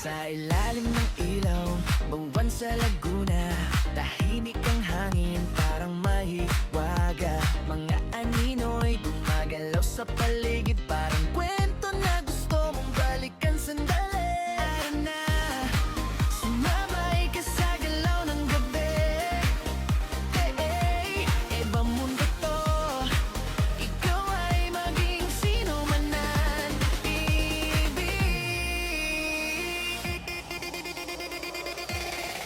Sa ilalim ng ilaw, buwan sa Laguna, tahimik ang hangin, parang mahiwaga. Mga anino'y gumagalaw sa paligid, parang kwento na gusto mong balikan sandali. Ara na, sumabay ka sa galaw ng gabi. Hey, ibang mundo to, ikaw ay maging sino man ang ibig.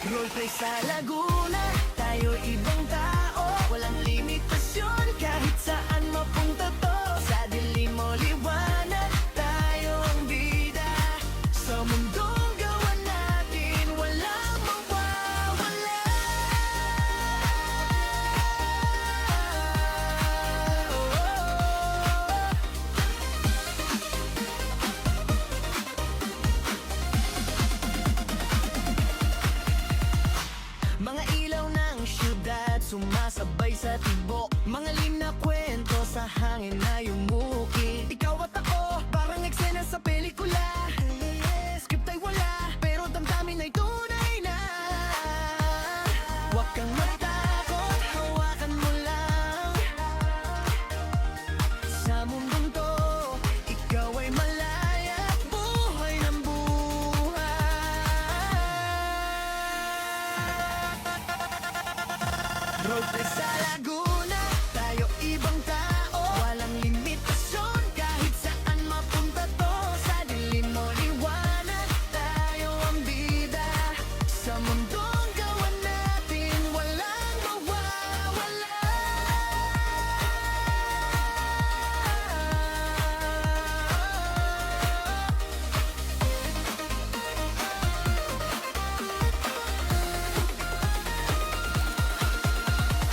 Roleplay sa Laguna, tayo ibang tao, walang limitasyon kahit saan mapunta to. Sa dilim o liwanag, tayo ang bida. Sa mundong gawa natin, walang mawawala. Mga ilaw ng syudad, sumasabay sa tibok. Mga lim na kwento sa hangin na yumuki. Ikaw at ako, parang eksena sa pelikula. Script ay wala, pero damdamin ay tunay na. Huwag kang matakot, hawakan mo lang. Sa mundong to, ikaw ay malaya, buhay ng buhay. Roleplay sa Laguna, tayo ibang tao, walang limitasyon kahit saan mapunta to. Sa dilim o liwanag, tayo ang bida. Sa mundong gawa natin, walang mawawala.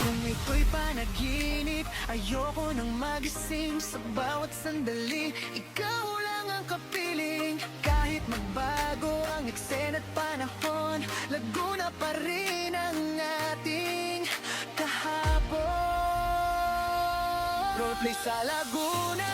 Kung ito'y panaginip, ayoko nang magising. Sa bawat sandali, ikaw lang ang kapiling. Kahit magbago ang eksena at panahon, Laguna pa rin ang ating kahapon. Roleplay sa Laguna,